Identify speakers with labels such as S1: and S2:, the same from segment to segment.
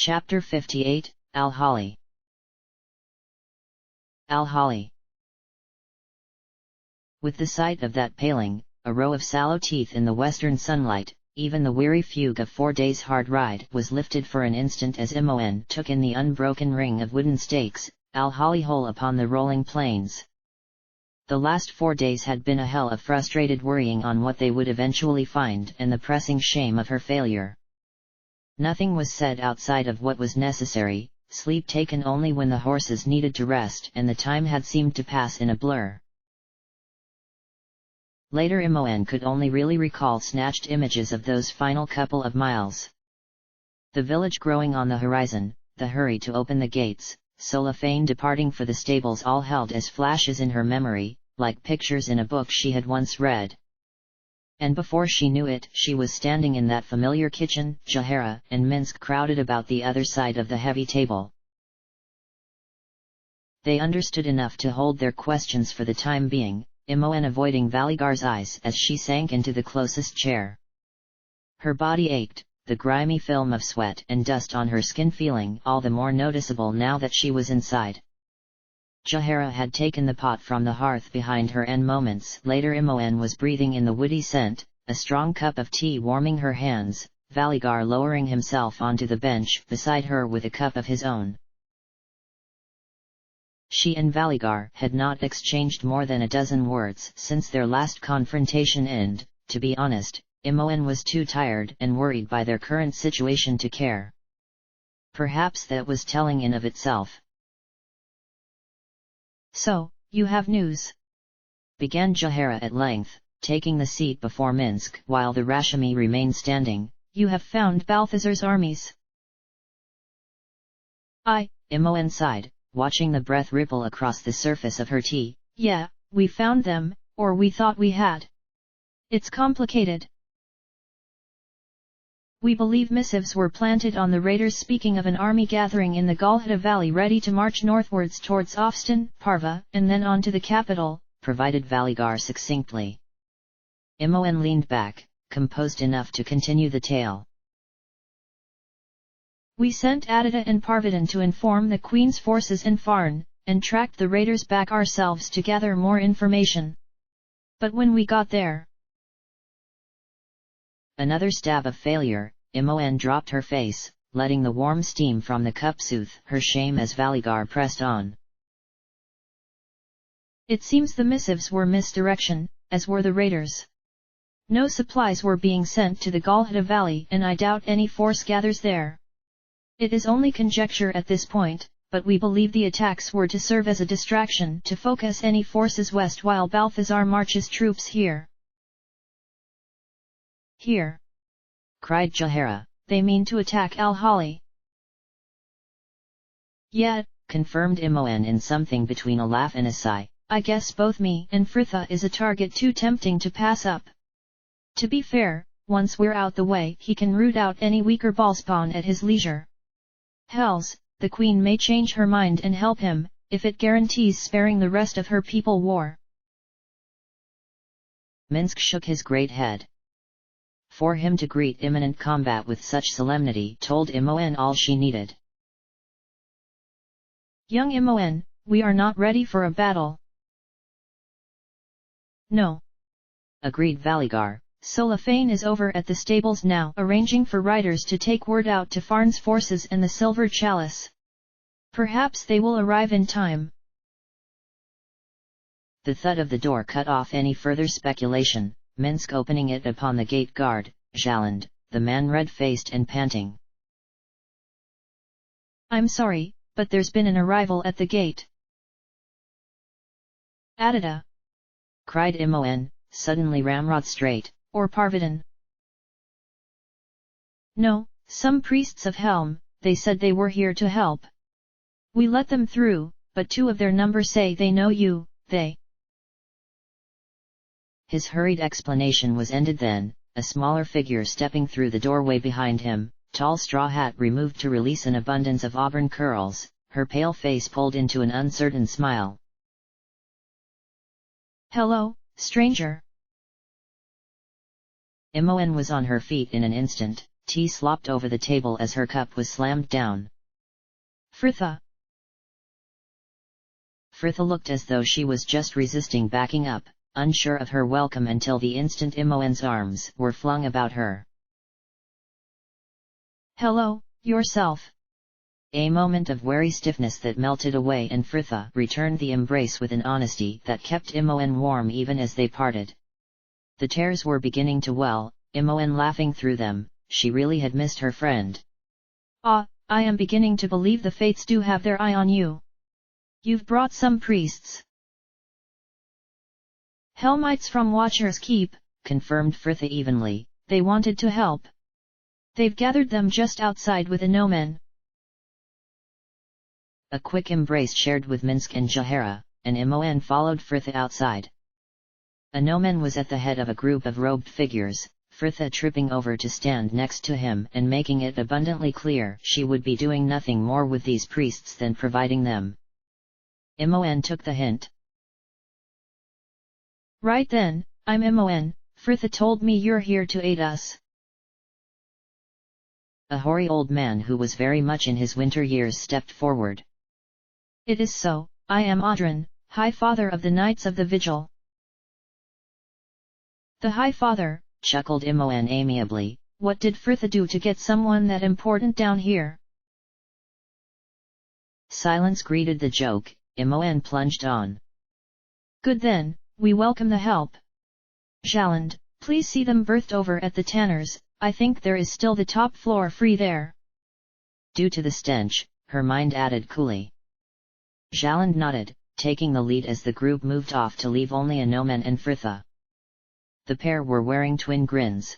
S1: Chapter 58, Al-Hali. Al-Hali. With the sight of that paling, a row of sallow teeth in the western sunlight, even the weary fugue of 4 days' hard ride was lifted for an instant as Imoen took in the unbroken ring of wooden stakes, Al-Hali hole upon the rolling plains. The last 4 days had been a hell of frustrated worrying on what they would eventually find and the pressing shame of her failure. Nothing was said outside of what was necessary, sleep taken only when the horses needed to rest and the time had seemed to pass in a blur. Later Imoen could only really recall snatched images of those final couple of miles. The village growing on the horizon, the hurry to open the gates, Solafane departing for the stables, all held as flashes in her memory, like pictures in a book she had once read. And before she knew it, she was standing in that familiar kitchen, Jahara and Minsk crowded about the other side of the heavy table. They understood enough to hold their questions for the time being, Imoen avoiding Valigar's eyes as she sank into the closest chair. Her body ached, the grimy film of sweat and dust on her skin feeling all the more noticeable now that she was inside. Jahara had taken the pot from the hearth behind her and moments later Imoen was breathing in the woody scent, a strong cup of tea warming her hands, Valigar lowering himself onto the bench beside her with a cup of his own. She and Valigar had not exchanged more than a dozen words since their last confrontation and, to be honest, Imoen was too tired and worried by their current situation to care. Perhaps that was telling in of itself.
S2: "So, you have news?"
S1: began Jahara at length, taking the seat before Minsk while the Rashami remained standing.
S2: "You have found Balthazar's armies?"
S1: Imoen sighed, watching the breath ripple across the surface of her tea.
S2: "Yeah, we found them, or we thought we had. It's complicated. We believe missives were planted on the raiders, speaking of an army gathering in the Galhada Valley ready to march northwards towards Ofstan, Parva, and then on to the capital,"
S1: provided Valigar succinctly. Imoen leaned back, composed enough to continue the tale.
S2: "We sent Adida and Parvatan to inform the Queen's forces in Farn, and tracked the raiders back ourselves to gather more information. But when we got there..."
S1: Another stab of failure, Imoen dropped her face, letting the warm steam from the cup soothe her shame as Valigar pressed on.
S2: "It seems the missives were misdirection, as were the raiders. No supplies were being sent to the Galhada Valley and I doubt any force gathers there. It is only conjecture at this point, but we believe the attacks were to serve as a distraction to focus any forces west while Balthazar marches troops here."
S1: "Here!" cried Jahara.
S2: "They mean to attack Al-Hali."
S1: "Yeah," confirmed Imoen in something between a laugh and a sigh.
S2: "I guess both me and Fritha is a target too tempting to pass up. To be fair, once we're out the way he can root out any weaker ballspawn at his leisure. Hells, the Queen may change her mind and help him, if it guarantees sparing the rest of her people war."
S1: Minsk shook his great head. For him to greet imminent combat with such solemnity told Imoen all she needed.
S2: "Young Imoen, we are not ready for a battle."
S1: "No," agreed Valigar.
S2: "Solafane is over at the stables now, arranging for riders to take word out to Farn's forces and the Silver Chalice. Perhaps they will arrive in time."
S1: The thud of the door cut off any further speculation. Minsk opening it upon the gate guard, Jaland, the man red-faced and panting.
S2: "I'm sorry, but there's been an arrival at the gate."
S1: "Adida!" cried Imoen, suddenly ramrod straight.
S2: "Or Parvatan?" "No, some priests of Helm, they said they were here to help. We let them through, but 2 of their number say they know you, they..."
S1: His hurried explanation was ended then, a smaller figure stepping through the doorway behind him, tall straw hat removed to release an abundance of auburn curls, her pale face pulled into an uncertain smile.
S2: "Hello, stranger."
S1: Imoen was on her feet in an instant, tea slopped over the table as her cup was slammed down.
S2: Fritha.
S1: Fritha looked as though she was just resisting backing up, unsure of her welcome until the instant Imoen's arms were flung about her.
S2: Hello, yourself.
S1: A moment of wary stiffness that melted away and Fritha returned the embrace with an honesty that kept Imoen warm even as they parted. The tears were beginning to well, Imoen laughing through them. She really had missed her friend.
S2: Ah, I am beginning to believe the fates do have their eye on you. You've brought some priests. Helmites from Watcher's Keep,
S1: confirmed Fritha evenly.
S2: They wanted to help. They've gathered them just outside with Inomen.
S1: A quick embrace shared with Minsk and Jahara, and Imoen followed Fritha outside. Inomen was at the head of a group of robed figures, Fritha tripping over to stand next to him and making it abundantly clear she would be doing nothing more with these priests than providing them. Imoen took the hint.
S2: Right then, I'm Imoen, Fritha told me you're here to aid us.
S1: A hoary old man who was very much in his winter years stepped forward.
S2: It is so, I am Audran, High Father of the Knights of the Vigil. The High Father,
S1: chuckled Imoen amiably.
S2: What did Fritha do to get someone that important down here?
S1: Silence greeted the joke. Imoen plunged on.
S2: Good then, we welcome the help. Jaland, please see them berthed over at the Tanners, I think there is still the top floor free there.
S1: Due to the stench, her mind added coolly. Jaland nodded, taking the lead as the group moved off to leave only Inomen and Fritha. The pair were wearing twin grins.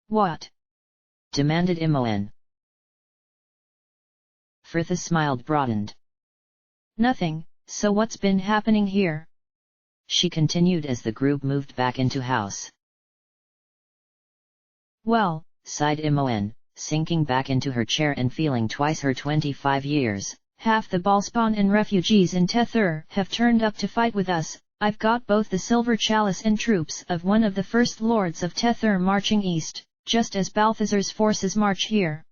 S2: What?
S1: demanded Imoen. Fritha's smile broadened.
S2: Nothing, so what's been happening here?
S1: She continued as the group moved back into house.
S2: Well,
S1: sighed Imoen, sinking back into her chair and feeling twice her 25 years.
S2: Half the Ballspawn and refugees in Tethur have turned up to fight with us. I've got both the Silver Chalice and troops of one of the First Lords of Tethur marching east, just as Balthazar's forces march here.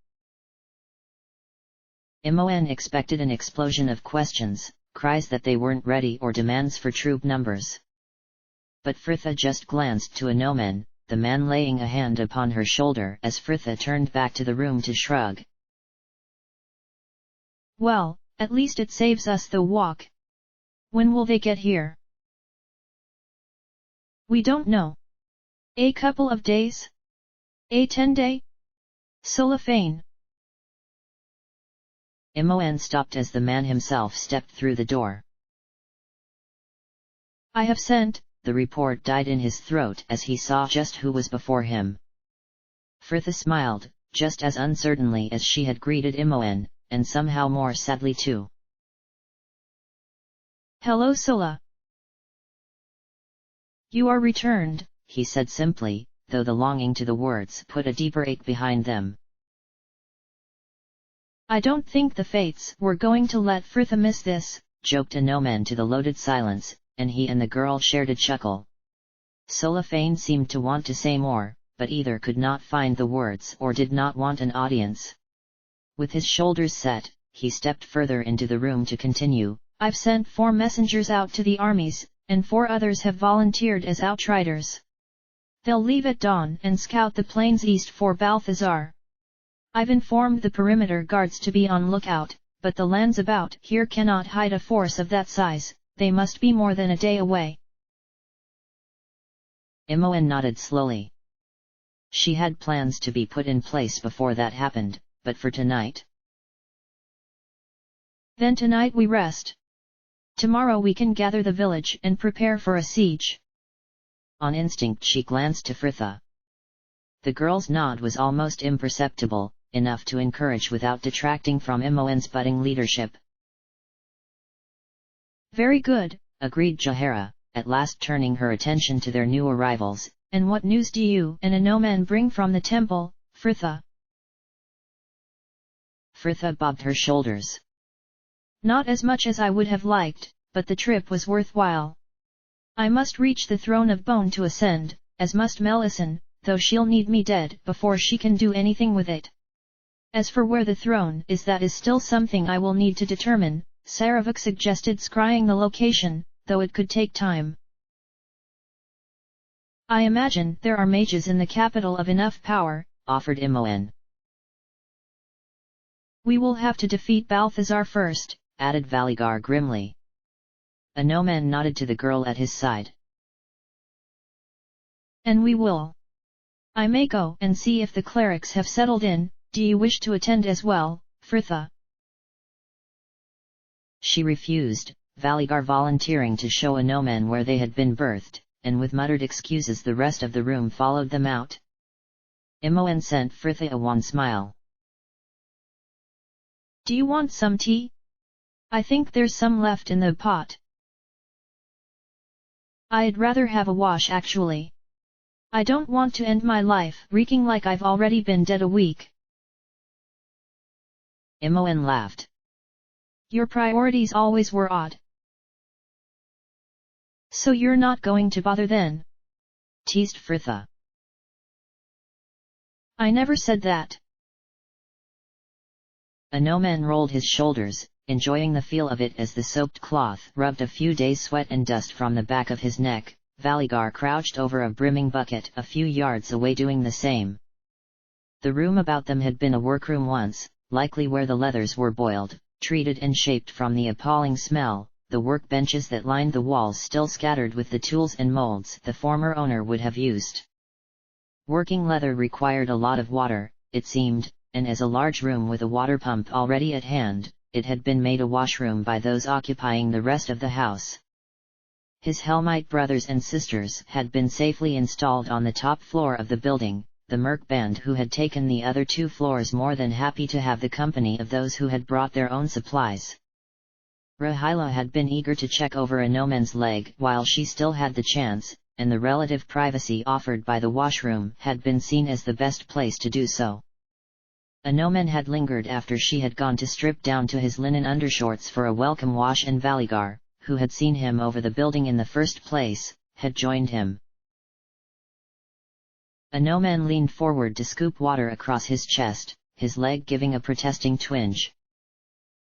S1: Imoen expected an explosion of questions, cries that they weren't ready or demands for troop numbers. But Fritha just glanced to Inomen, the man laying a hand upon her shoulder as Fritha turned back to the room to shrug.
S2: Well, at least it saves us the walk. When will they get here? We don't know. A couple of days? A 10-day? Cellophane.
S1: Imoen stopped as the man himself stepped through the door.
S2: I have sent.
S1: The report died in his throat as he saw just who was before him. Fritha smiled, just as uncertainly as she had greeted Imoen, and somehow more sadly too.
S2: Hello Scylla. You are returned,
S1: he said simply, though the longing to the words put a deeper ache behind them.
S2: I don't think the fates were going to let Fritha miss this,
S1: joked Inomen to the loaded silence, and he and the girl shared a chuckle. Cellophane seemed to want to say more, but either could not find the words or did not want an audience. With his shoulders set, he stepped further into the room to continue.
S2: I've sent 4 messengers out to the armies, and 4 others have volunteered as outriders. They'll leave at dawn and scout the plains east for Balthazar. I've informed the perimeter guards to be on lookout, but the lands about here cannot hide a force of that size. They must be more than a day away.
S1: Imoen nodded slowly. She had plans to be put in place before that happened, but for tonight?
S2: Then tonight we rest. Tomorrow we can gather the village and prepare for a siege.
S1: On instinct she glanced to Fritha. The girl's nod was almost imperceptible, enough to encourage without detracting from Imoen's budding leadership.
S2: Very good,
S1: agreed Jahara, at last turning her attention to their new arrivals.
S2: And what news do you and Inomen bring from the temple, Fritha?
S1: Fritha bobbed her shoulders.
S2: Not as much as I would have liked, but the trip was worthwhile. I must reach the throne of bone to ascend, as must Melisande, though she'll need me dead before she can do anything with it. As for where the throne is, that is still something I will need to determine. Saravuk suggested scrying the location, though it could take time. I imagine there are mages in the capital of enough power,
S1: offered Imoen.
S2: We will have to defeat Balthazar first,
S1: added Valigar grimly. Anoman nodded to the girl at his side.
S2: And we will. I may go and see if the clerics have settled in. Do you wish to attend as well, Fritha?
S1: She refused, Valigar volunteering to show Anoman where they had been birthed, and with muttered excuses the rest of the room followed them out. Imoen sent Fritha a wan smile.
S2: Do you want some tea? I think there's some left in the pot. I'd rather have a wash actually. I don't want to end my life reeking like I've already been dead a week.
S1: Imoen laughed.
S2: Your priorities always were odd. So you're not going to bother then?
S1: Teased Fritha.
S2: I never said that.
S1: Anoman rolled his shoulders, enjoying the feel of it as the soaked cloth rubbed a few days' sweat and dust from the back of his neck. Valigar crouched over a brimming bucket a few yards away doing the same. The room about them had been a workroom once, likely where the leathers were boiled, treated and shaped from the appalling smell, the workbenches that lined the walls still scattered with the tools and molds the former owner would have used. Working leather required a lot of water, it seemed, and as a large room with a water pump already at hand, it had been made a washroom by those occupying the rest of the house. His Helmite brothers and sisters had been safely installed on the top floor of the building, the merc band who had taken the other 2 floors more than happy to have the company of those who had brought their own supplies. Rahila had been eager to check over Anoman's leg while she still had the chance, and the relative privacy offered by the washroom had been seen as the best place to do so. Anoman had lingered after she had gone to strip down to his linen undershorts for a welcome wash, and Valigar, who had seen him over the building in the first place, had joined him. Anoman leaned forward to scoop water across his chest, his leg giving a protesting twinge.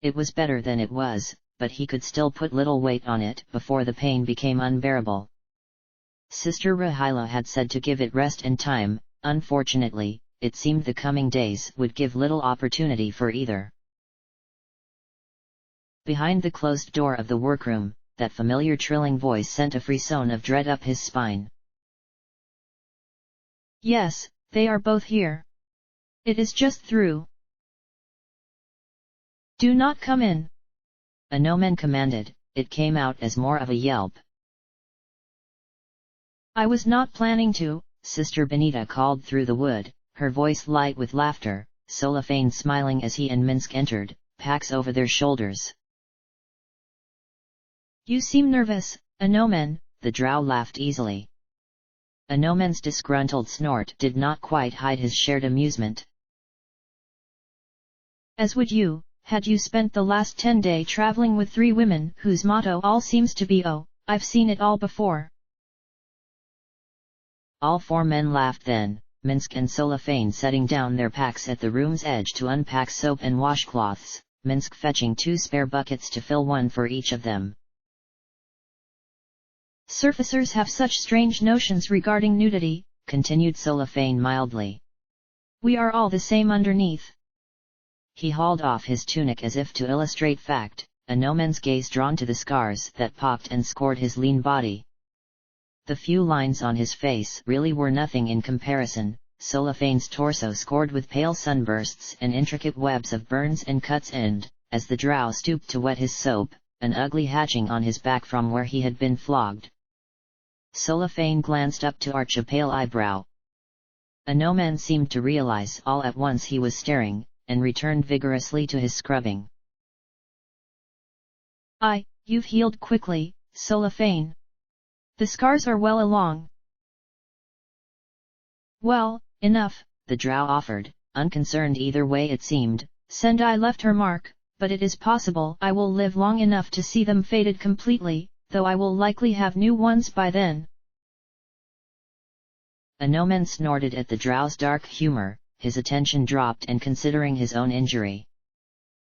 S1: It was better than it was, but he could still put little weight on it before the pain became unbearable. Sister Rahila had said to give it rest and time. Unfortunately, it seemed the coming days would give little opportunity for either. Behind the closed door of the workroom, that familiar trilling voice sent a frisson of dread up his spine.
S2: Yes, they are both here. It is just through. Do not come in.
S1: Anoman commanded, it came out as more of a yelp.
S2: I was not planning to,
S1: Sister Benita called through the wood, her voice light with laughter, Solifane smiling as he and Minsk entered, packs over their shoulders.
S2: You seem nervous, Anoman,
S1: the drow laughed easily. Anoman's disgruntled snort did not quite hide his shared amusement.
S2: As would you, had you spent the last 10 days traveling with 3 women whose motto all seems to be "Oh, I've seen it all before."
S1: All 4 men laughed then, Minsk and Solifane setting down their packs at the room's edge to unpack soap and washcloths, Minsk fetching 2 spare buckets to fill one for each of them.
S2: Surfacers have such strange notions regarding nudity,
S1: continued Solifane mildly.
S2: We are all the same underneath.
S1: He hauled off his tunic as if to illustrate fact, Anoman's gaze drawn to the scars that pocked and scored his lean body. The few lines on his face really were nothing in comparison, Solifane's torso scored with pale sunbursts and intricate webs of burns and cuts, and, as the drow stooped to wet his soap, an ugly hatching on his back from where he had been flogged. Solifane glanced up to arch a pale eyebrow. Anoman seemed to realize all at once he was staring, and returned vigorously to his scrubbing.
S2: You've healed quickly, Solifane. The scars are well along. Well, enough,
S1: the drow offered, unconcerned either way it seemed.
S2: Sendai left her mark, but it is possible I will live long enough to see them faded completely, though I will likely have new ones by then.
S1: Anomen snorted at the drow's dark humor, his attention dropped and considering his own injury.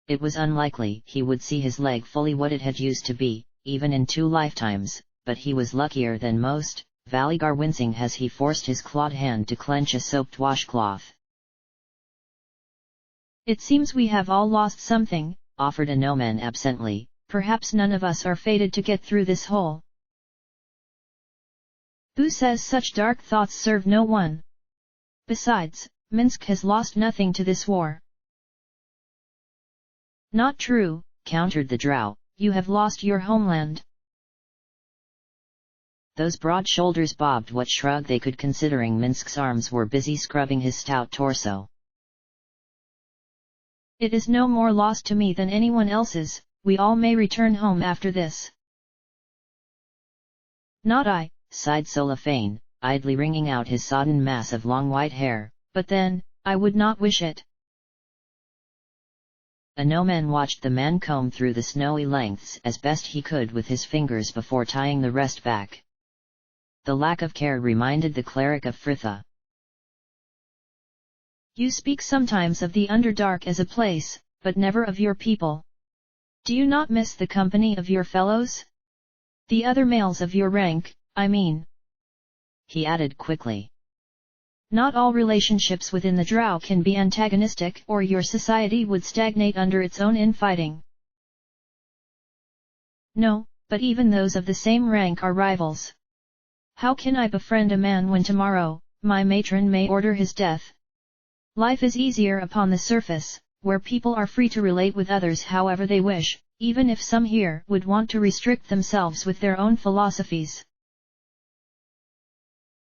S1: It was unlikely he would see his leg fully what it had used to be, even in 2 lifetimes, but he was luckier than most, Valigar wincing as he forced his clawed hand to clench a soaked washcloth.
S2: It seems we have all lost something, offered Anomen absently, perhaps none of us are fated to get through this hole. Who says such dark thoughts serve no one? Besides, Minsk has lost nothing to this war. Not true, countered the drow, you have lost your homeland.
S1: Those broad shoulders bobbed what shrug they could considering Minsk's arms were busy scrubbing his stout torso.
S2: It is no more lost to me than anyone else's, we all may return home after this.
S1: Not I, sighed Solifane, idly wringing out his sodden mass of long white hair,
S2: but then, I would not wish it.
S1: Anomen watched the man comb through the snowy lengths as best he could with his fingers before tying the rest back. The lack of care reminded the cleric of Fritha.
S2: You speak sometimes of the Underdark as a place, but never of your people. Do you not miss the company of your fellows? The other males of your rank, I mean.
S1: He added quickly.
S2: Not all relationships within the drow can be antagonistic or your society would stagnate under its own infighting. No, but even those of the same rank are rivals. How can I befriend a man when tomorrow, my matron may order his death? Life is easier upon the surface, where people are free to relate with others however they wish, even if some here would want to restrict themselves with their own philosophies.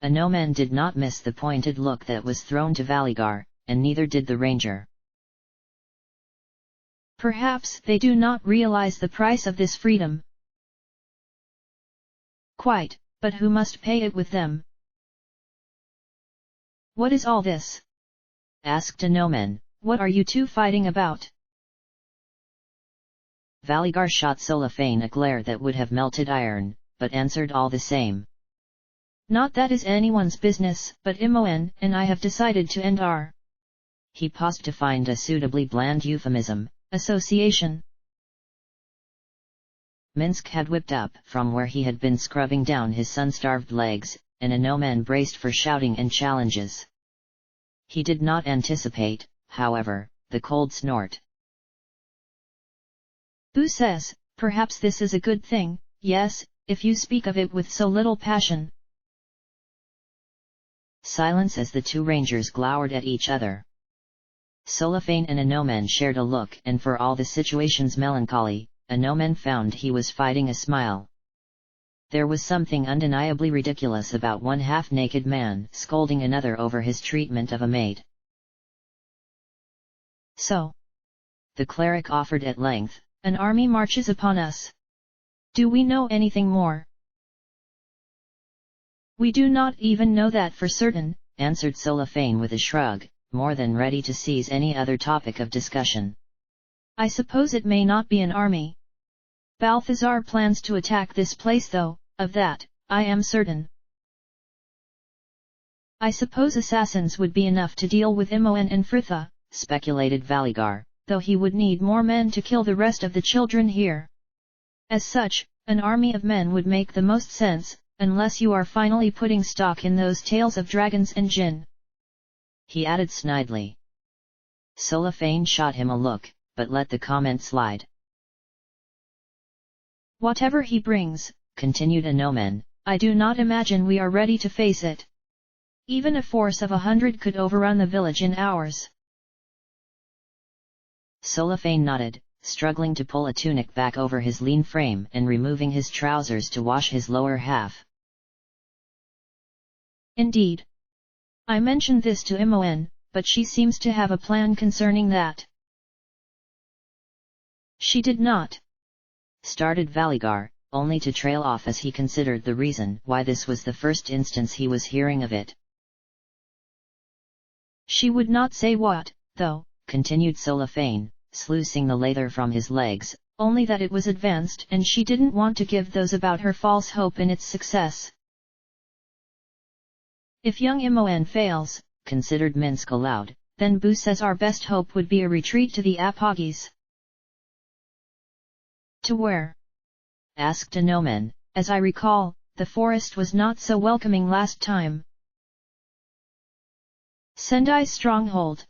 S1: Anomen did not miss the pointed look that was thrown to Valigar, and neither did the ranger.
S2: Perhaps they do not realize the price of this freedom. Quite, but who must pay it with them? What is all this?
S1: Asked Anomen,
S2: what are you two fighting about?
S1: Valigar shot Solifane a glare that would have melted iron, but answered all the same.
S2: Not that is anyone's business, but Imoen and I have decided to end our...
S1: He paused to find a suitably bland euphemism,
S2: association.
S1: Minsk had whipped up from where he had been scrubbing down his sun-starved legs, and Anomen braced for shouting and challenges. He did not anticipate, however, the cold snort.
S2: Who says, perhaps this is a good thing, yes, if you speak of it with so little passion.
S1: Silence as the 2 rangers glowered at each other. Solifane and Anomen shared a look, and for all the situation's melancholy, Anomen found he was fighting a smile. There was something undeniably ridiculous about one half-naked man scolding another over his treatment of a maid.
S2: So,
S1: the cleric offered at length,
S2: an army marches upon us. Do we know anything more? We do not even know that for certain,
S1: answered Solifane with a shrug, more than ready to seize any other topic of discussion.
S2: I suppose it may not be an army. Balthazar plans to attack this place though, of that, I am certain. I suppose assassins would be enough to deal with Imoen and Fritha,
S1: speculated Valigar,
S2: though he would need more men to kill the rest of the children here. As such, an army of men would make the most sense, unless you are finally putting stock in those tales of dragons and jinn.
S1: He added snidely. Solifane shot him a look, but let the comment slide.
S2: Whatever he brings,
S1: continued Anomen,
S2: I do not imagine we are ready to face it. Even a force of 100 could overrun the village in hours.
S1: Solifane nodded, struggling to pull a tunic back over his lean frame and removing his trousers to wash his lower half.
S2: Indeed. I mentioned this to Imoen, but she seems to have a plan concerning that. She did not.
S1: Started Valigar, only to trail off as he considered the reason why this was the first instance he was hearing of it.
S2: She would not say what, though,
S1: continued Solifane, sluicing the lather from his legs,
S2: only that it was advanced and she didn't want to give those about her false hope in its success. If young Imoen fails,
S1: considered Minsk aloud,
S2: then Bu says our best hope would be a retreat to the Apogis. To where?
S1: Asked Anomen.
S2: As I recall, the forest was not so welcoming last time. Sendai's stronghold,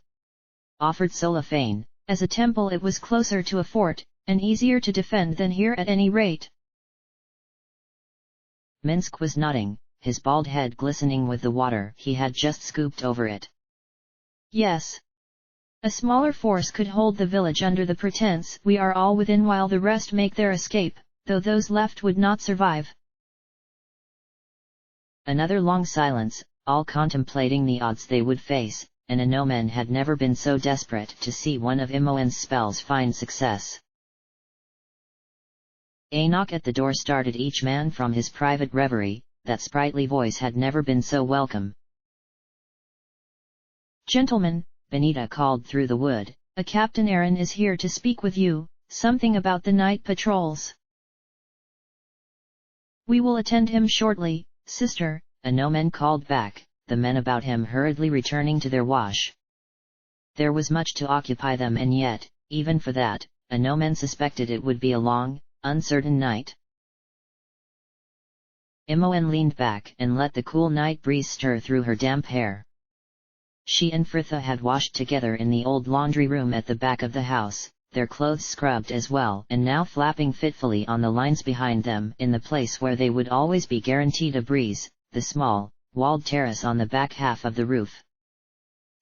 S1: offered Solafane.
S2: As a temple it was closer to a fort, and easier to defend than here at any rate.
S1: Minsk was nodding, his bald head glistening with the water he had just scooped over it.
S2: Yes. A smaller force could hold the village under the pretense we are all within while the rest make their escape, though those left would not survive.
S1: Another long silence, all contemplating the odds they would face, and Anomen had never been so desperate to see one of Imoen's spells find success. A knock at the door started each man from his private reverie. That sprightly voice had never been so welcome.
S2: Gentlemen,
S1: Benita called through the wood,
S2: a Captain Aaron is here to speak with you, something about the night patrols. We will attend him shortly, sister,
S1: Anomen called back, the men about him hurriedly returning to their wash. There was much to occupy them, and yet, even for that, Anomen suspected it would be a long, uncertain night. Imoen leaned back and let the cool night breeze stir through her damp hair. She and Fritha had washed together in the old laundry room at the back of the house, their clothes scrubbed as well and now flapping fitfully on the lines behind them in the place where they would always be guaranteed a breeze, the small, walled terrace on the back half of the roof.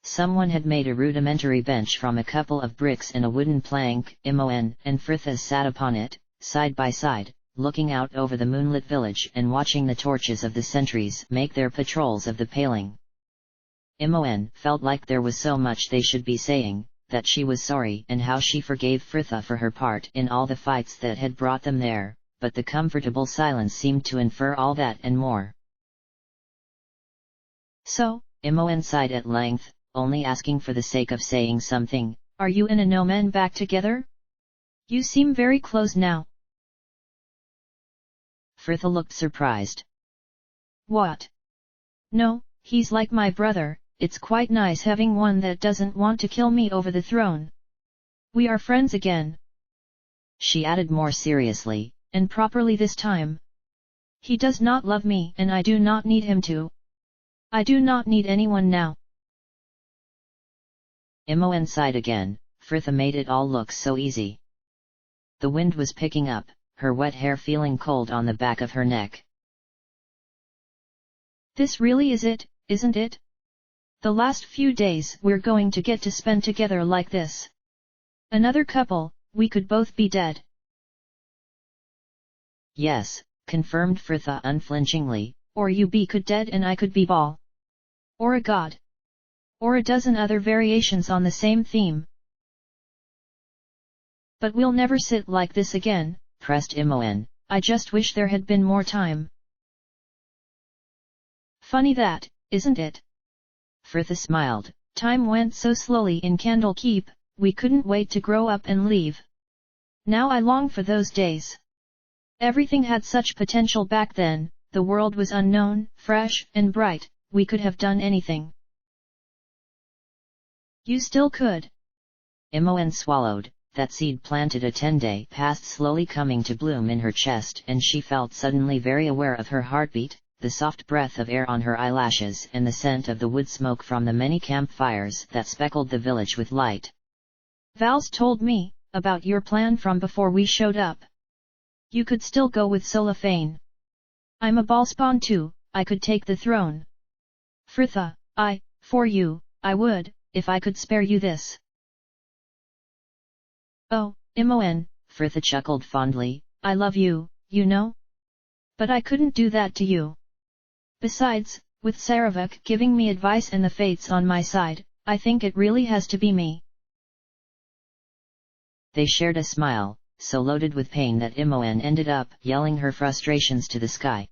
S1: Someone had made a rudimentary bench from a couple of bricks and a wooden plank. Imoen and Fritha sat upon it, side by side, looking out over the moonlit village and watching the torches of the sentries make their patrols of the paling. Imoen felt like there was so much they should be saying, that she was sorry and how she forgave Fritha for her part in all the fights that had brought them there, but the comfortable silence seemed to infer all that and more.
S2: So,
S1: Imoen sighed at length, only asking for the sake of saying something,
S2: are you and Anomen back together? You seem very close now.
S1: Fritha looked surprised.
S2: What? No, he's like my brother. It's quite nice having one that doesn't want to kill me over the throne. We are friends again.
S1: She added more seriously,
S2: and properly this time. He does not love me and I do not need him to. I do not need anyone now.
S1: Imoen sighed again. Fritha made it all look so easy. The wind was picking up, her wet hair feeling cold on the back of her neck.
S2: This really is it, isn't it? The last few days we're going to get to spend together like this. Another couple, we could both be dead.
S1: Yes, confirmed Fritha unflinchingly.
S2: Or you be could dead and I could be Baal. Or a god. Or a dozen other variations on the same theme. But we'll never sit like this again,
S1: pressed Imoen.
S2: I just wish there had been more time. Funny that, isn't it?
S1: Fritha smiled.
S2: Time went so slowly in Candlekeep, we couldn't wait to grow up and leave. Now I long for those days. Everything had such potential back then, the world was unknown, fresh, and bright, we could have done anything. You still could.
S1: Imoen swallowed. That seed planted a 10-day past slowly coming to bloom in her chest, and she felt suddenly very aware of her heartbeat, the soft breath of air on her eyelashes and the scent of the wood smoke from the many campfires that speckled the village with light.
S2: Vals told me about your plan from before we showed up. You could still go with Solafane. I'm a ballspawn too, I could take the throne. Fritha, for you, I would, if I could spare you this. Oh, Imoen,
S1: Fritha chuckled fondly,
S2: I love you, you know? But I couldn't do that to you. Besides, with Saravuk giving me advice and the fates on my side, I think it really has to be me.
S1: They shared a smile, so loaded with pain that Imoen ended up yelling her frustrations to the sky.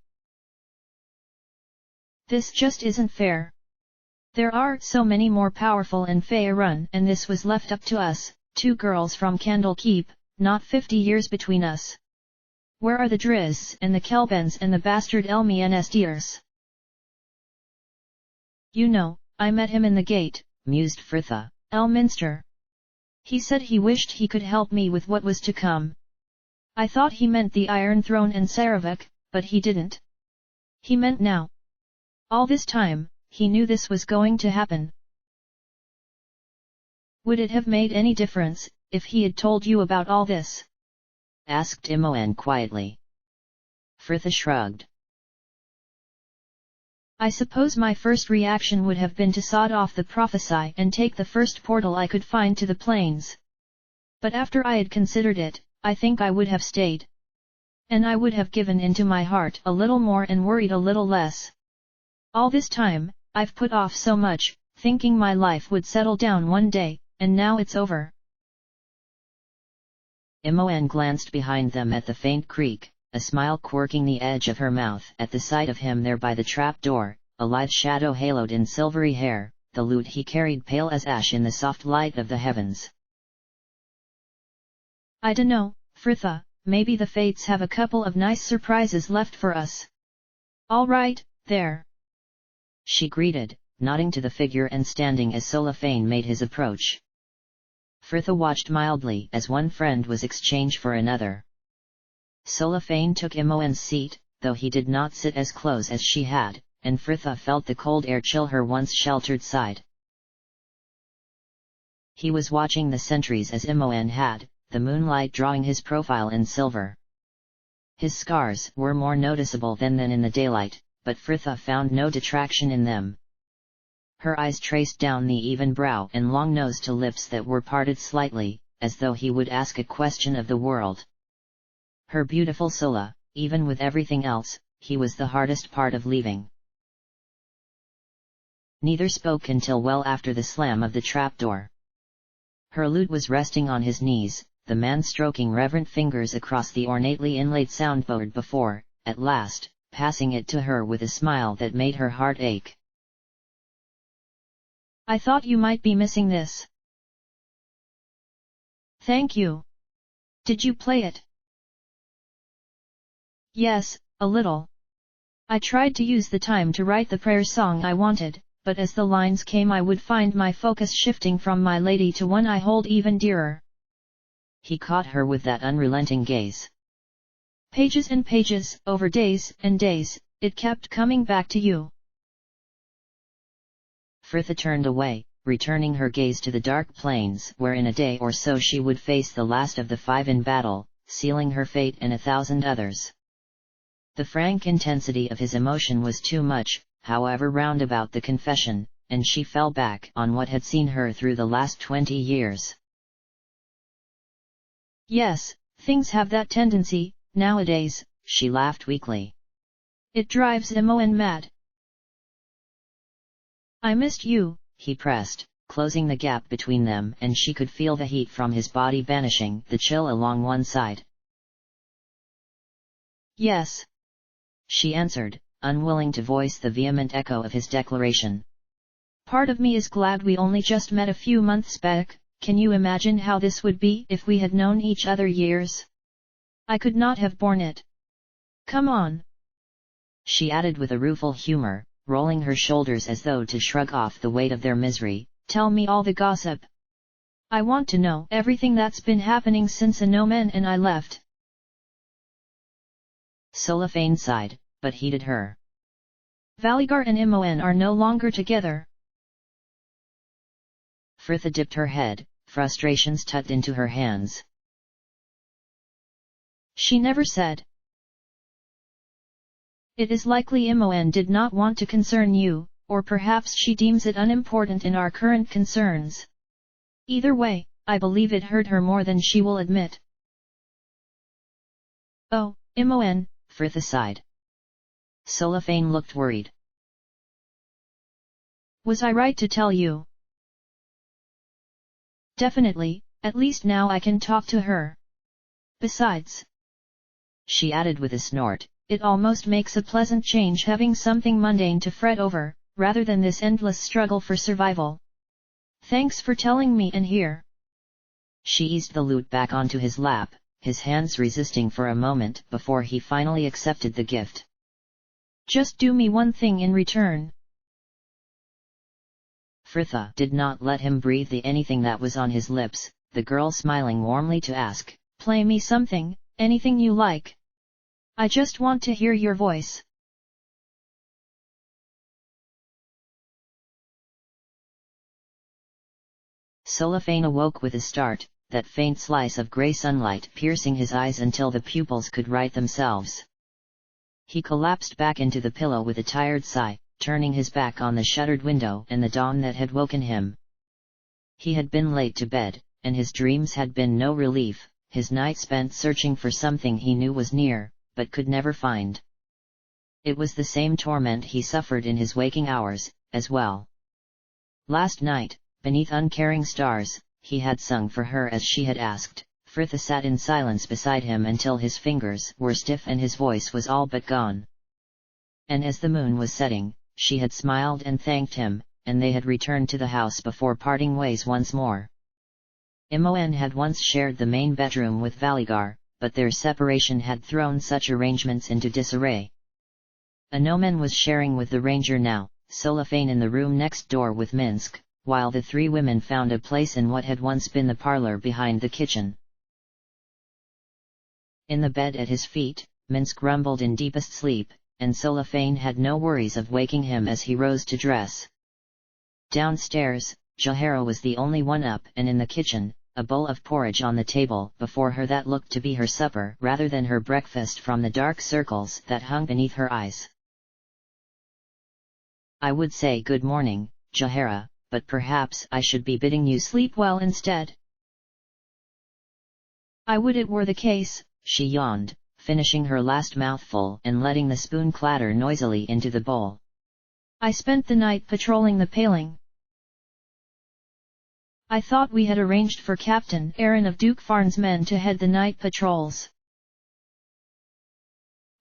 S2: This just isn't fair. There are so many more powerful in Faerun and this was left up to us, two girls from Candlekeep, not 50 years between us. Where are the Driz and the Kelbens and the bastard Elmi and Estiers? You know, I met him in the gate,
S1: mused Fritha.
S2: Elminster. He said he wished he could help me with what was to come. I thought he meant the Iron Throne and Saravik, but he didn't. He meant now. All this time, he knew this was going to happen. Would it have made any difference, if he had told you about all this?
S1: Asked Imoen quietly. Fritha shrugged.
S2: I suppose my first reaction would have been to sod off the prophecy and take the first portal I could find to the plains. But after I had considered it, I think I would have stayed. And I would have given into my heart a little more and worried a little less. All this time, I've put off so much, thinking my life would settle down one day, and now it's over.
S1: Imoen glanced behind them at the faint creak, a smile quirking the edge of her mouth at the sight of him there by the trap door, a lithe shadow haloed in silvery hair, the lute he carried pale as ash in the soft light of the heavens.
S2: I dunno, Fritha, maybe the fates have a couple of nice surprises left for us. All right, there.
S1: She greeted, nodding to the figure and standing as Solafane made his approach. Fritha watched mildly as one friend was exchanged for another. Solafane took Imoen's seat, though he did not sit as close as she had, and Fritha felt the cold air chill her once sheltered side. He was watching the sentries as Imoen had, the moonlight drawing his profile in silver. His scars were more noticeable than in the daylight, but Fritha found no detraction in them. Her eyes traced down the even brow and long nose to lips that were parted slightly, as though he would ask a question of the world. Her beautiful Sola, even with everything else, he was the hardest part of leaving. Neither spoke until well after the slam of the trapdoor. Her lute was resting on his knees, the man stroking reverent fingers across the ornately inlaid soundboard before, at last, passing it to her with a smile that made her heart ache.
S2: I thought you might be missing this. Thank you. Did you play it? Yes, a little. I tried to use the time to write the prayer song I wanted, but as the lines came I would find my focus shifting from my lady to one I hold even dearer.
S1: He caught her with that unrelenting gaze.
S2: Pages and pages, over days and days, it kept coming back to you.
S1: Fritha turned away, returning her gaze to the dark plains where in a day or so she would face the last of the 5 in battle, sealing her fate and 1,000 others. The frank intensity of his emotion was too much, however roundabout the confession, and she fell back on what had seen her through the last 20 years.
S2: Yes, things have that tendency, nowadays,
S1: she laughed weakly.
S2: It drives Imoen mad. I missed you,
S1: he pressed, closing the gap between them, and she could feel the heat from his body banishing the chill along one side.
S2: Yes,
S1: she answered, unwilling to voice the vehement echo of his declaration.
S2: Part of me is glad we only just met a few months back. Can you imagine how this would be if we had known each other years? I could not have borne it. Come on,
S1: she added with a rueful humor, rolling her shoulders as though to shrug off the weight of their misery.
S2: Tell me all the gossip. I want to know everything that's been happening since Inomen and I left.
S1: Solafane sighed, but heeded her.
S2: Valigar and Imoen are no longer together.
S1: Fritha dipped her head, frustrations tucked into her hands.
S2: She never said. It is likely Imoen did not want to concern you, or perhaps she deems it unimportant in our current concerns. Either way, I believe it hurt her more than she will admit. Oh, Imoen,
S1: Fritha sighed. Solafane looked worried.
S2: Was I right to tell you? Definitely, at least now I can talk to her. Besides,
S1: she added with a snort,
S2: it almost makes a pleasant change having something mundane to fret over, rather than this endless struggle for survival. Thanks for telling me. And here.
S1: She eased the lute back onto his lap, his hands resisting for a moment before he finally accepted the gift.
S2: Just do me one thing in return.
S1: Fritha did not let him breathe the anything that was on his lips, the girl smiling warmly to ask,
S2: "Play me something, anything you like. I just want to hear your voice."
S1: Solifane awoke with a start, that faint slice of grey sunlight piercing his eyes until the pupils could right themselves. He collapsed back into the pillow with a tired sigh, turning his back on the shuttered window and the dawn that had woken him. He had been late to bed, and his dreams had been no relief, his night spent searching for something he knew was near, but could never find. It was the same torment he suffered in his waking hours, as well. Last night, beneath uncaring stars, he had sung for her as she had asked. Fritha sat in silence beside him until his fingers were stiff and his voice was all but gone. And as the moon was setting, she had smiled and thanked him, and they had returned to the house before parting ways once more. Imoen had once shared the main bedroom with Valigar, but their separation had thrown such arrangements into disarray. Anomen was sharing with the ranger now, Solifane in the room next door with Minsk, while the three women found a place in what had once been the parlor behind the kitchen. In the bed at his feet, Minsk rumbled in deepest sleep, and Solifane had no worries of waking him as he rose to dress. Downstairs, Jahara was the only one up and in the kitchen, a bowl of porridge on the table before her that looked to be her supper rather than her breakfast from the dark circles that hung beneath her eyes. "I would say good morning, Jahara, but perhaps I should be bidding you sleep well instead."
S2: "I would it were the case,"
S1: she yawned, finishing her last mouthful and letting the spoon clatter noisily into the bowl.
S2: "I spent the night patrolling the paling. I thought we had arranged for Captain Aaron of Duke Farn's men to head the night patrols.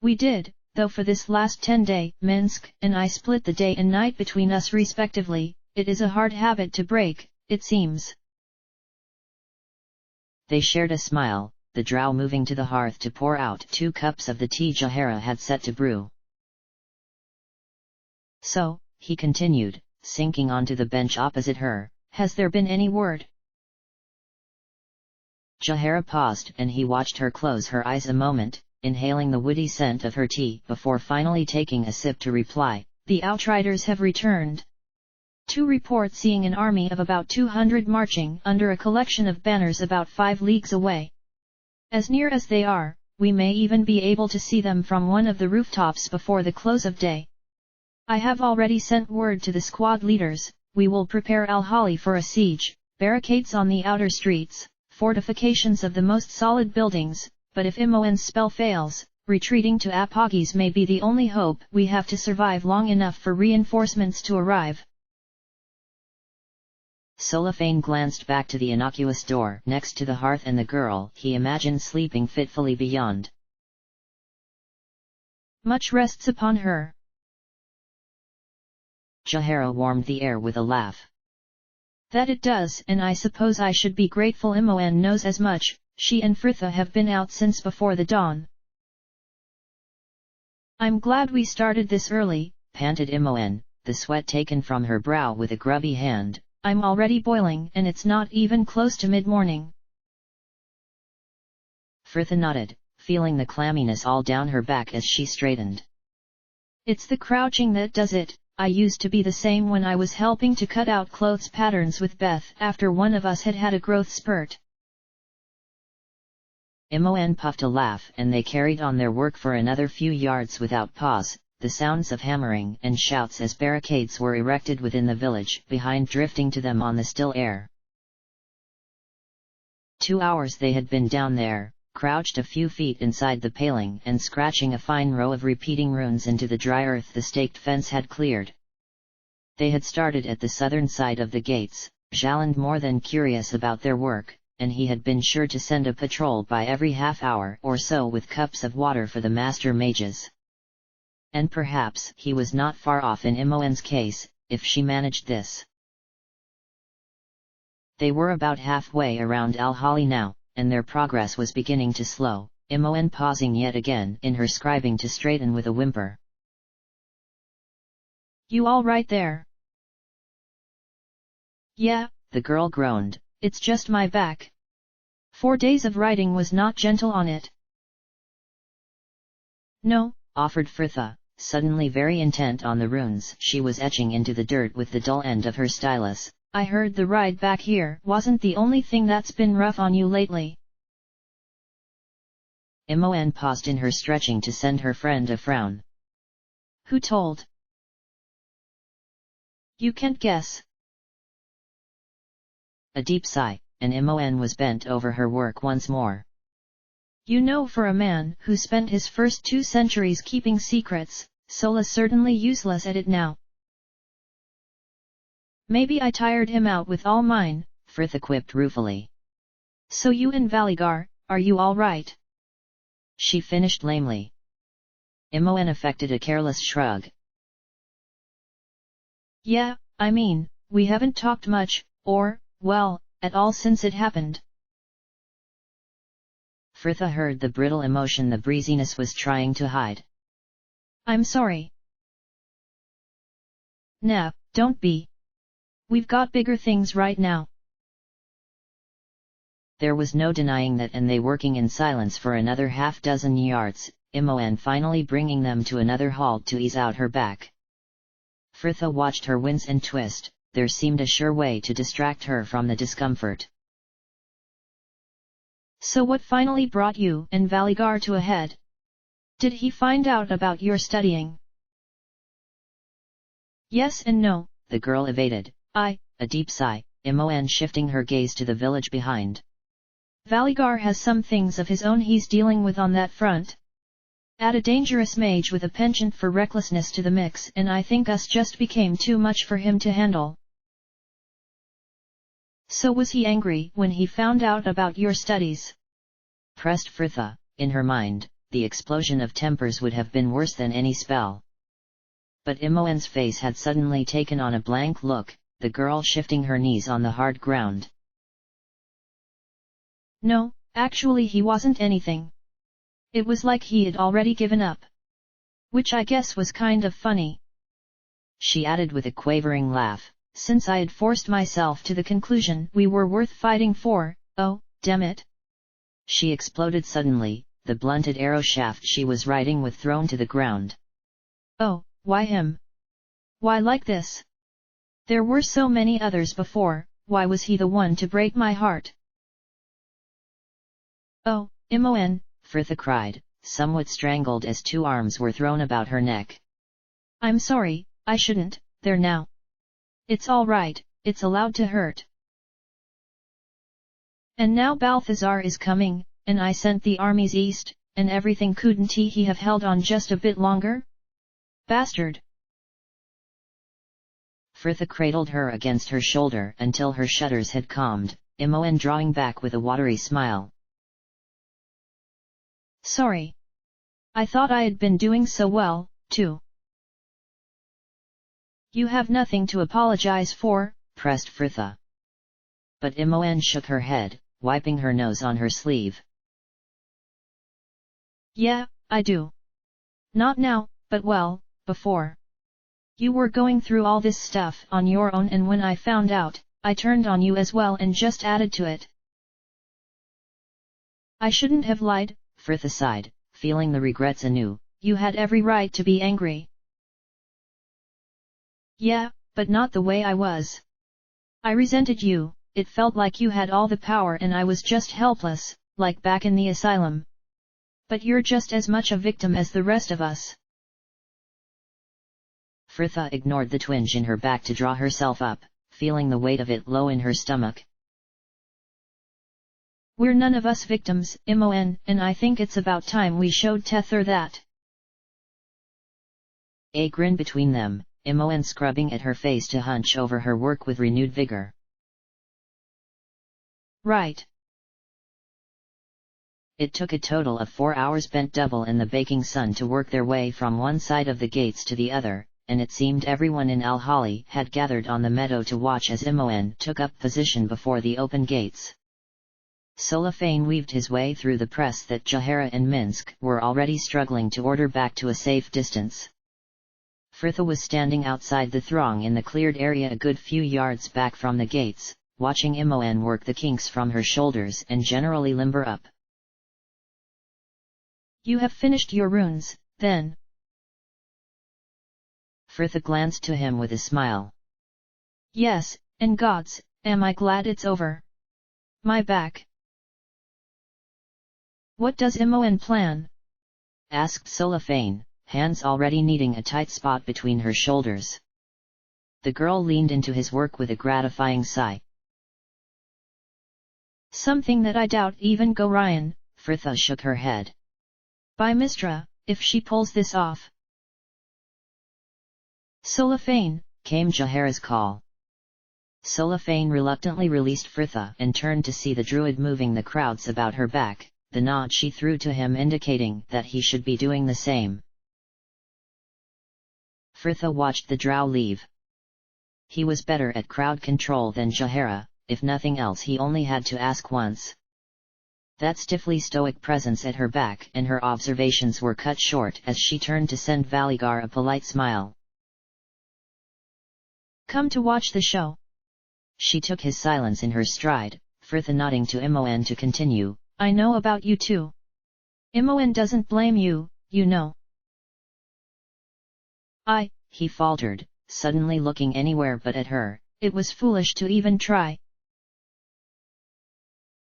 S2: We did, though for this last 10-day, Minsk and I split the day and night between us respectively. It is a hard habit to break, it seems." They shared a smile, the drow moving to the hearth to pour out 2 cups of the tea Jahara had set to brew. "So," he continued, sinking onto the bench opposite her, "has there been any word?" Jahara paused and he watched her close her eyes a moment, inhaling the woody scent of her tea before finally taking a sip to reply, "The outriders have returned. 2 reports seeing an army of about 200 marching under a collection of banners about 5 leagues away. As near as they are, we may even be able to see them from one of the rooftops before the close of day. I have already sent word to the squad leaders. We will prepare Al-Hali for a siege, barricades on the outer streets, fortifications of the most solid buildings, but if Imoen's spell fails, retreating to Apogis may be the only hope. We have to survive long enough for reinforcements to arrive." Solifane glanced back to the innocuous door next to the hearth and the girl he imagined sleeping fitfully beyond. "Much rests upon her."
S1: Jahara warmed the air with a laugh.
S2: "That it does, and I suppose I should be grateful Imoen knows as much. She and Fritha have been out since before the dawn." "I'm glad we started this early,"
S1: panted Imoen, the sweat taken from her brow with a grubby hand.
S2: "I'm already boiling and it's not even close to mid-morning."
S1: Fritha nodded, feeling the clamminess all down her back as she straightened.
S2: "It's the crouching that does it. I used to be the same when I was helping to cut out clothes patterns with Beth after one of us had had a growth spurt."
S1: Imoen puffed a laugh and they carried on their work for another few yards without pause, the sounds of hammering and shouts as barricades were erected within the village behind drifting to them on the still air. 2 hours they had been down there, crouched a few feet inside the paling and scratching a fine row of repeating runes into the dry earth the staked fence had cleared. They had started at the southern side of the gates, Jaland more than curious about their work, and he had been sure to send a patrol by every half hour or so with cups of water for the master mages. And perhaps he was not far off in Imoen's case, if she managed this. They were about halfway around Al-Hali now, and their progress was beginning to slow, Imoen pausing yet again in her scribing to straighten with a whimper.
S2: "You all right there?" Yeah,
S1: the girl groaned.
S2: it's just my back. 4 days of riding was not gentle on it.
S1: No, offered Fritha, suddenly very intent on the runes she was etching into the dirt with the dull end of her stylus.
S2: I heard the ride back here wasn't the only thing that's been rough on you lately.
S1: Imoen paused in her stretching to send her friend a frown.
S2: Who told? You can't guess.
S1: A deep sigh, and Imoen was bent over her work once more.
S2: You know, for a man who spent his first 2 centuries keeping secrets, Sola's certainly useless at it now. Maybe I tired him out with all mine,
S1: Fritha quipped ruefully.
S2: So you and Valigar, are you all right?
S1: She finished lamely. Imoen affected a careless shrug.
S2: Yeah, I mean, we haven't talked much, or, well, at all since it happened.
S1: Fritha heard the brittle emotion the breeziness was trying to hide.
S2: I'm sorry. Nah, don't be. We've got bigger things right now.
S1: There was no denying that, and they working in silence for another half-dozen yards, Imoen finally bringing them to another halt to ease out her back. Fritha watched her wince and twist. There seemed a sure way to distract her from the discomfort.
S2: So what finally brought you and Valigar to a head? Did he find out about your studying? Yes and no,
S1: the girl evaded. A deep sigh, Imoen shifting her gaze to the village behind.
S2: Valigar has some things of his own he's dealing with on that front. Add a dangerous mage with a penchant for recklessness to the mix, and I think us just became too much for him to handle. So was he angry when he found out about your studies?
S1: Pressed Fritha. In her mind, the explosion of tempers would have been worse than any spell. But Imoen's face had suddenly taken on a blank look, the girl shifting her knees on the hard ground.
S2: No, actually he wasn't anything. It was like he had already given up. Which I guess was kind of funny.
S1: She added with a quavering laugh,
S2: since I had forced myself to the conclusion we were worth fighting for. Oh, damn it.
S1: She exploded suddenly, the blunted arrow shaft she was riding with thrown to the ground.
S2: Oh, why him? Why like this? There were so many others before, why was he the one to break my heart? Oh, Imoen,
S1: Fritha cried, somewhat strangled as 2 arms were thrown about her neck.
S2: I'm sorry, I shouldn't, there now. It's all right, it's allowed to hurt. And now Balthazar is coming, and I sent the armies east, and everything couldn't he have held on just a bit longer? Bastard!
S1: Fritha cradled her against her shoulder until her shudders had calmed, Imoen drawing back with a watery smile.
S2: Sorry. I thought I had been doing so well, too. You have nothing to apologize for,
S1: pressed Fritha. But Imoen shook her head, wiping her nose on her sleeve.
S2: Yeah, I do. Not now, but well, before. You were going through all this stuff on your own, and when I found out, I turned on you as well and just added to it. I shouldn't have lied,
S1: Fritha sighed, feeling the regrets anew.
S2: You had every right to be angry. Yeah, but not the way I was. I resented you, it felt like you had all the power and I was just helpless, like back in the asylum. But you're just as much a victim as the rest of us.
S1: Fritha ignored the twinge in her back to draw herself up, feeling the weight of it low in her stomach.
S2: We're none of us victims, Imoen, and I think it's about time we showed Tether that.
S1: A grin between them, Imoen scrubbing at her face to hunch over her work with renewed vigor.
S2: Right.
S1: It took a total of 4 hours bent double in the baking sun to work their way from one side of the gates to the other, and it seemed everyone in Al-Hali had gathered on the meadow to watch as Imoen took up position before the open gates. Solafane weaved his way through the press that Jahara and Minsk were already struggling to order back to a safe distance. Frithha was standing outside the throng in the cleared area a good few yards back from the gates, watching Imoen work the kinks from her shoulders and generally limber up.
S2: You have finished your runes, then?
S1: Frithha glanced to him with a smile.
S2: Yes, and gods, am I glad it's over. My back. What does Imoen plan?
S1: Asked Solifane, hands already kneading a tight spot between her shoulders. The girl leaned into his work with a gratifying sigh.
S2: Something that I doubt even Gorion.
S1: Frithha shook her head.
S2: By Mistra, if she pulls this off. Solifane,
S1: came Jahara's call. Solifane reluctantly released Frithha and turned to see the druid moving the crowds about her back, the nod she threw to him indicating that he should be doing the same. Frithha watched the drow leave. He was better at crowd control than Jahara, if nothing else he only had to ask once. That stiffly stoic presence at her back and her observations were cut short as she turned to send Valigar a polite smile.
S2: Come to watch the show.
S1: She took his silence in her stride, Frithha nodding to Imoen to continue.
S2: I know about you too. Imoen doesn't blame you, you know.
S1: He faltered, suddenly looking anywhere but at her.
S2: It was foolish to even try.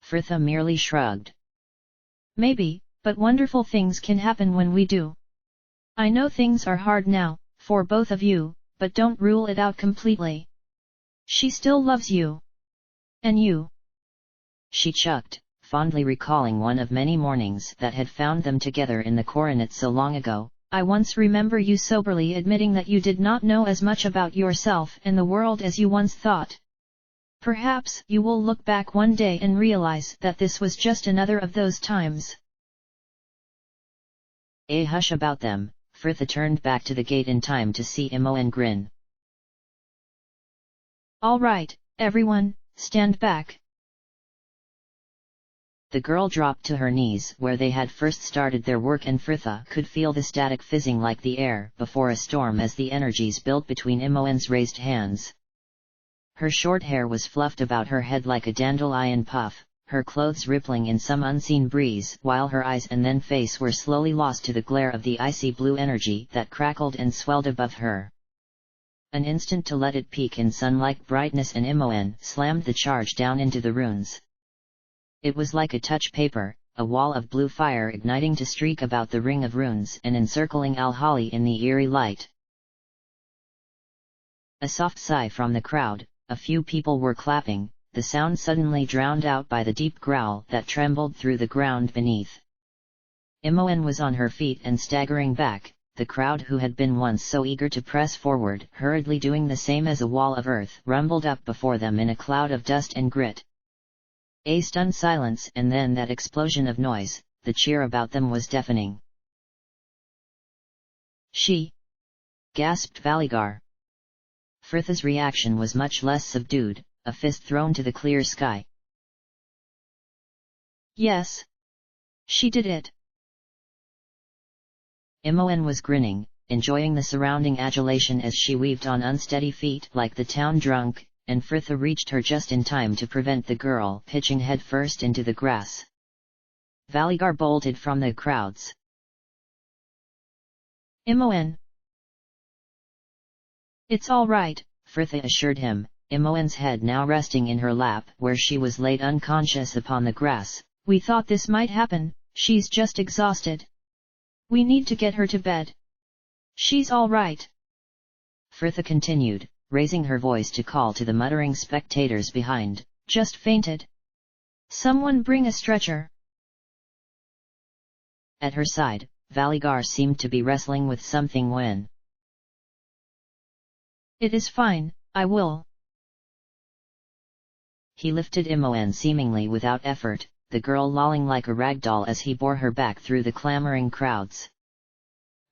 S1: Frithha merely shrugged.
S2: Maybe, but wonderful things can happen when we do. I know things are hard now, for both of you, but don't rule it out completely. She still loves you. And you.
S1: She chucked, fondly recalling one of many mornings that had found them together in the coronet so long ago.
S2: I once remember you soberly admitting that you did not know as much about yourself and the world as you once thought. Perhaps you will look back one day and realize that this was just another of those times.
S1: A hush about them. Frithha turned back to the gate in time to see Imoen grin.
S2: All right, everyone, stand back.
S1: The girl dropped to her knees where they had first started their work and Frithha could feel the static fizzing like the air before a storm as the energies built between Imoen's raised hands. Her short hair was fluffed about her head like a dandelion puff, her clothes rippling in some unseen breeze while her eyes and then face were slowly lost to the glare of the icy blue energy that crackled and swelled above her. An instant to let it peak in sun-like brightness and Imoen slammed the charge down into the runes. It was like a touch paper, a wall of blue fire igniting to streak about the ring of runes and encircling Alhali in the eerie light. A soft sigh from the crowd, a few people were clapping, the sound suddenly drowned out by the deep growl that trembled through the ground beneath. Imoen was on her feet and staggering back, the crowd who had been once so eager to press forward hurriedly doing the same as a wall of earth rumbled up before them in a cloud of dust and grit. A stunned silence and then that explosion of noise, the cheer about them was deafening. She! Gasped Valigar. Frithha's reaction was much less subdued, a fist thrown to the clear sky.
S2: Yes. She did it.
S1: Imoen was grinning, enjoying the surrounding adulation as she weaved on unsteady feet like the town drunk, and Frithha reached her just in time to prevent the girl pitching headfirst into the grass. Valigar bolted from the crowds.
S2: Imoen. It's all right,
S1: Frithha assured him, Imoen's head now resting in her lap where she was laid unconscious upon the grass.
S2: We thought this might happen, she's just exhausted. We need to get her to bed. She's all right.
S1: Frithha continued, raising her voice to call to the muttering spectators behind.
S2: Just fainted. Someone bring a stretcher.
S1: At her side, Valigar seemed to be wrestling with something when.
S2: It is fine, I will.
S1: He lifted Imoen seemingly without effort, the girl lolling like a rag doll as he bore her back through the clamoring crowds.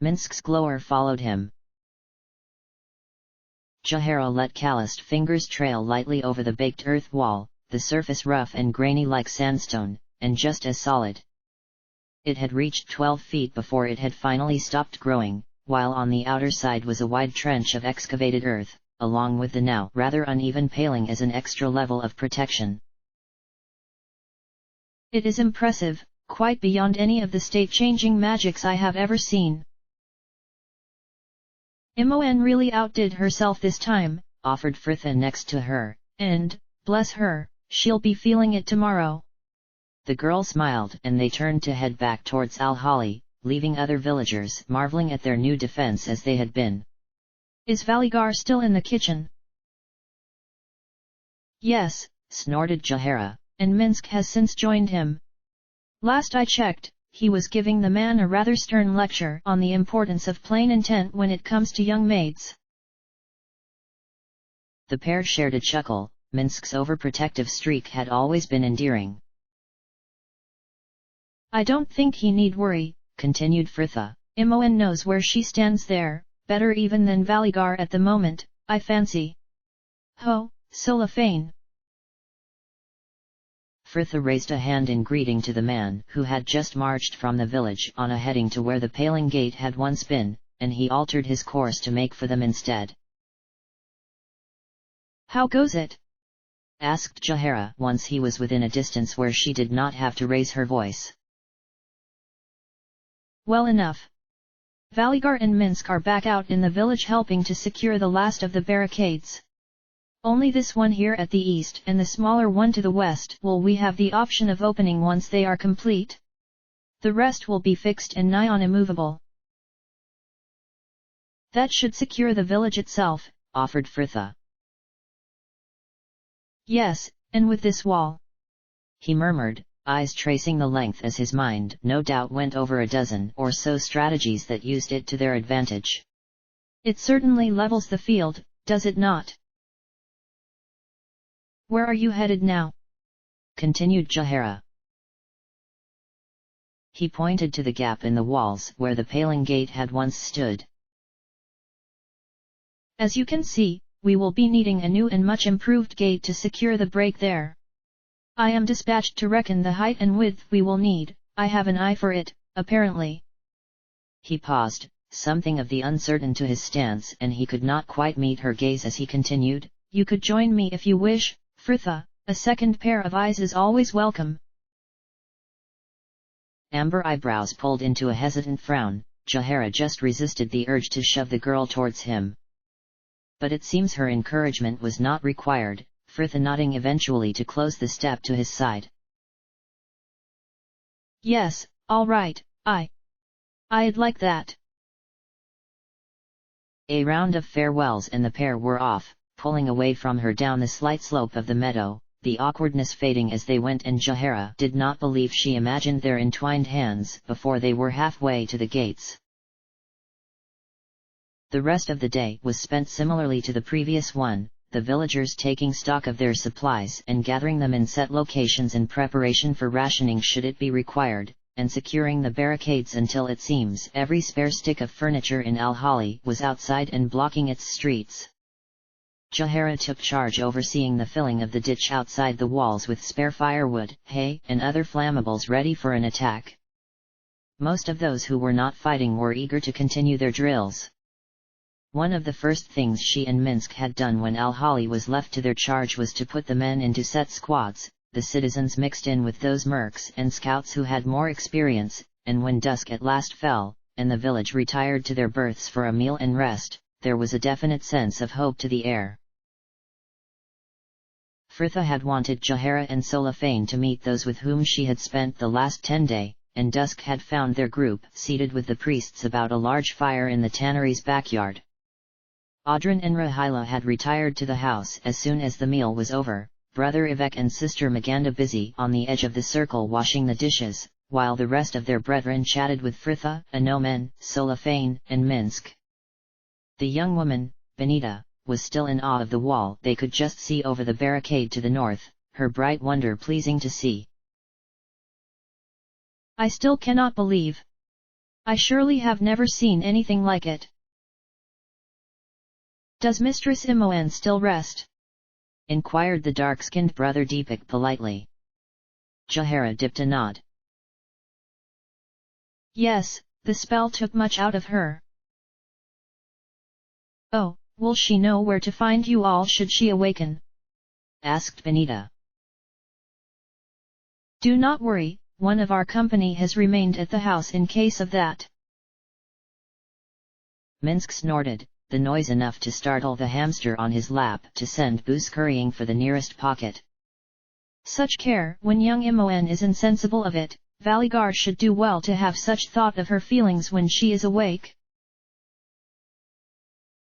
S1: Minsk's glower followed him. Jahara let calloused fingers trail lightly over the baked earth wall, the surface rough and grainy like sandstone, and just as solid. It had reached 12 feet before it had finally stopped growing, while on the outer side was a wide trench of excavated earth, along with the now rather uneven paling as an extra level of protection.
S2: It is impressive, quite beyond any of the state-changing magics I have ever seen. Imoen really outdid herself this time,
S1: offered Fritha next to her,
S2: and, bless her, she'll be feeling it tomorrow.
S1: The girl smiled and they turned to head back towards Al-Hali, leaving other villagers marveling at their new defense as they had been.
S2: Is Valigar still in the kitchen?
S1: Yes, snorted Jahara,
S2: and Minsk has since joined him. Last I checked, he was giving the man a rather stern lecture on the importance of plain intent when it comes to young maids.
S1: The pair shared a chuckle. Minsk's overprotective streak had always been endearing.
S2: I don't think he need worry,
S1: continued Fritha.
S2: Imoen knows where she stands there, better even than Valigar at the moment, I fancy. Ho, Solafane!
S1: Fritha raised a hand in greeting to the man who had just marched from the village on a heading to where the paling gate had once been, and he altered his course to make for them instead.
S2: How goes it?
S1: asked Jahara once he was within a distance where she did not have to raise her voice.
S2: Well enough. Valigar and Minsk are back out in the village helping to secure the last of the barricades. Only this one here at the east and the smaller one to the west will we have the option of opening once they are complete. The rest will be fixed and nigh on immovable. That should secure the village itself,
S1: offered Fritha.
S2: Yes, and with this wall,
S1: he murmured, eyes tracing the length as his mind no doubt went over a dozen or so strategies that used it to their advantage.
S2: It certainly levels the field, does it not? Where are you headed now?
S1: continued Jahara. He pointed to the gap in the walls where the paling gate had once stood.
S2: As you can see, we will be needing a new and much improved gate to secure the break there. I am dispatched to reckon the height and width we will need, I have an eye for it, apparently.
S1: He paused, something of the uncertain to his stance, and he could not quite meet her gaze as he continued,
S2: You could join me if you wish, Fritha, a second pair of eyes is always welcome.
S1: Amber eyebrows pulled into a hesitant frown. Jahara just resisted the urge to shove the girl towards him. But it seems her encouragement was not required, Fritha nodding eventually to close the step to his side.
S2: Yes, all right, I'd like that.
S1: A round of farewells and the pair were off, pulling away from her down the slight slope of the meadow, the awkwardness fading as they went, and Jahara did not believe she imagined their entwined hands before they were halfway to the gates. The rest of the day was spent similarly to the previous one, the villagers taking stock of their supplies and gathering them in set locations in preparation for rationing should it be required, and securing the barricades until it seems every spare stick of furniture in Al-Hali was outside and blocking its streets. Jahara took charge overseeing the filling of the ditch outside the walls with spare firewood, hay, and other flammables ready for an attack. Most of those who were not fighting were eager to continue their drills. One of the first things she and Minsk had done when Al-Hali was left to their charge was to put the men into set squads, the citizens mixed in with those mercs and scouts who had more experience, and when dusk at last fell, and the village retired to their berths for a meal and rest, there was a definite sense of hope to the air. Fritha had wanted Jahara and Solafane to meet those with whom she had spent the last 10 days, and dusk had found their group seated with the priests about a large fire in the tannery's backyard. Audran and Rahila had retired to the house as soon as the meal was over, brother Ivek and sister Maganda busy on the edge of the circle washing the dishes, while the rest of their brethren chatted with Fritha, Anomen, Solafane, and Minsk. The young woman, Benita, was still in awe of the wall they could just see over the barricade to the north, her bright wonder pleasing to see.
S2: I still cannot believe. I surely have never seen anything like it. Does Mistress Imoen still rest?
S1: Inquired the dark-skinned brother Deepak politely. Jahara dipped a nod.
S2: Yes, the spell took much out of her. Oh, will she know where to find you all should she awaken?
S1: Asked Benita.
S2: Do not worry, one of our company has remained at the house in case of that.
S1: Minsk snorted, the noise enough to startle the hamster on his lap to send Boo scurrying for the nearest pocket.
S2: Such care, when young Imoen is insensible of it, Valigar should do well to have such thought of her feelings when she is awake.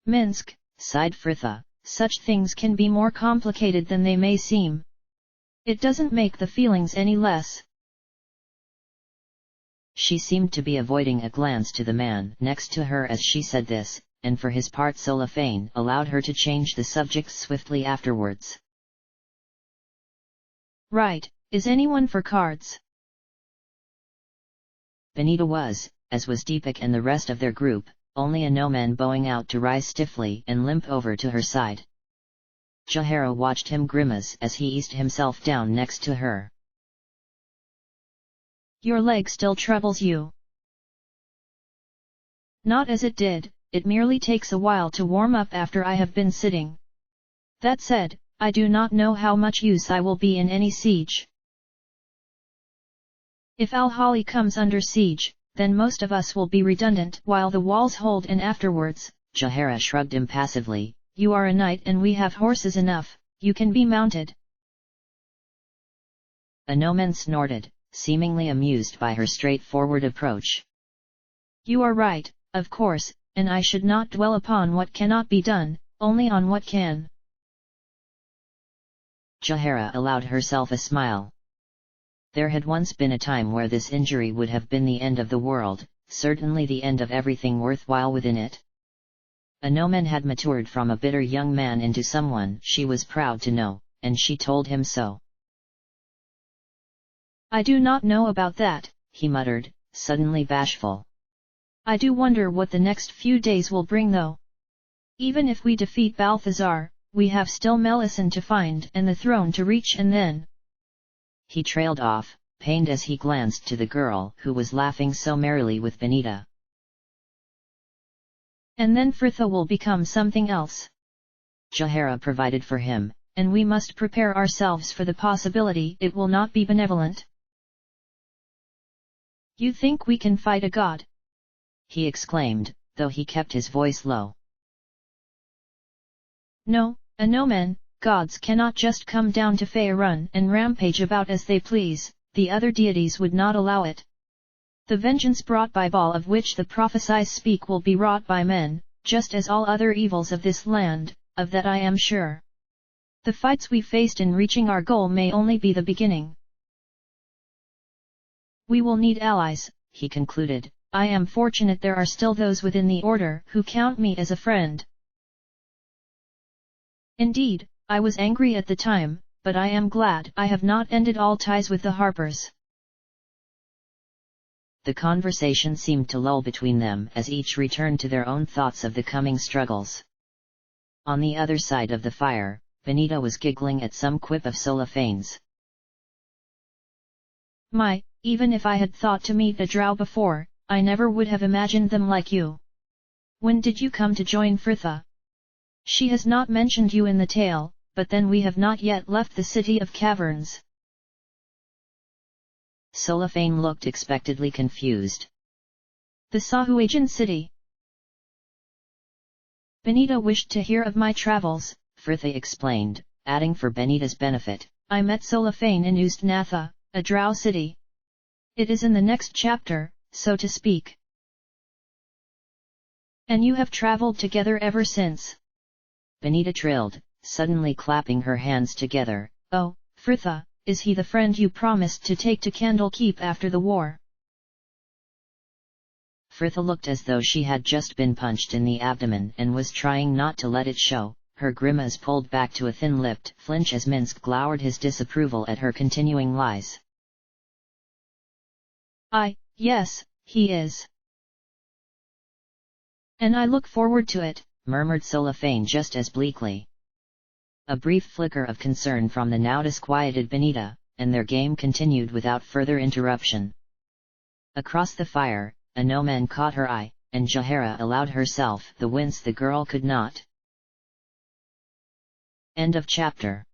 S2: Minsk,
S1: sighed Fritha,
S2: such things can be more complicated than they may seem. It doesn't make the feelings any less.
S1: She seemed to be avoiding a glance to the man next to her as she said this, and for his part Solifane allowed her to change the subject swiftly afterwards.
S2: Right, is anyone for cards?
S1: Benita was, as was Deepak and the rest of their group, only a no-man bowing out to rise stiffly and limp over to her side. Jahara watched him grimace as he eased himself down next to her.
S2: Your leg still troubles you? Not as it did, it merely takes a while to warm up after I have been sitting. That said, I do not know how much use I will be in any siege. If Al-Hali comes under siege, then most of us will be redundant while the walls hold, and afterwards,
S1: Jahara shrugged impassively.
S2: You are a knight and we have horses enough, you can be mounted.
S1: A no-man snorted, seemingly amused by her straightforward approach.
S2: You are right, of course, and I should not dwell upon what cannot be done, only on what can.
S1: Jahara allowed herself a smile. There had once been a time where this injury would have been the end of the world, certainly the end of everything worthwhile within it. A no-man had matured from a bitter young man into someone she was proud to know, and she told him so.
S2: I do not know about that,
S1: he muttered, suddenly bashful.
S2: I do wonder what the next few days will bring though. Even if we defeat Balthazar, we have still Melisande to find and the throne to reach, and then...
S1: He trailed off, pained as he glanced to the girl who was laughing so merrily with Benita.
S2: And then Fritha will become something else.
S1: Jahara provided for him,
S2: and we must prepare ourselves for the possibility it will not be benevolent. You think we can fight a god?
S1: He exclaimed, though he kept his voice low.
S2: No, a no-man, gods cannot just come down to Faerun and rampage about as they please, the other deities would not allow it. The vengeance brought by Baal of which the prophesies speak will be wrought by men, just as all other evils of this land, of that I am sure. The fights we faced in reaching our goal may only be the beginning. We will need allies,
S1: he concluded.
S2: I am fortunate there are still those within the order who count me as a friend. Indeed, I was angry at the time, but I am glad I have not ended all ties with the Harpers.
S1: The conversation seemed to lull between them as each returned to their own thoughts of the coming struggles. On the other side of the fire, Benita was giggling at some quip of Solifane's.
S2: Even if I had thought to meet a drow before, I never would have imagined them like you. When did you come to join Fritha? She has not mentioned you in the tale, but then we have not yet left the city of caverns.
S1: Solifane looked expectedly confused.
S2: The Sahuagin city. Benita wished to hear of my travels,
S1: Fritha explained, adding for Benita's benefit.
S2: I met Solifane in Ustnatha, a drow city. It is in the next chapter, so to speak. And you have traveled together ever since?
S1: Benita trilled, suddenly clapping her hands together.
S2: Oh, Fritha, is he the friend you promised to take to Candlekeep after the war?
S1: Fritha looked as though she had just been punched in the abdomen and was trying not to let it show, her grimace pulled back to a thin-lipped flinch as Minsk glowered his disapproval at her continuing lies.
S2: Yes, he is. And I look forward to it,
S1: murmured Solifane just as bleakly. A brief flicker of concern from the now disquieted Benita, and their game continued without further interruption. Across the fire, a no-man caught her eye, and Jahara allowed herself the wince the girl could not. End of chapter.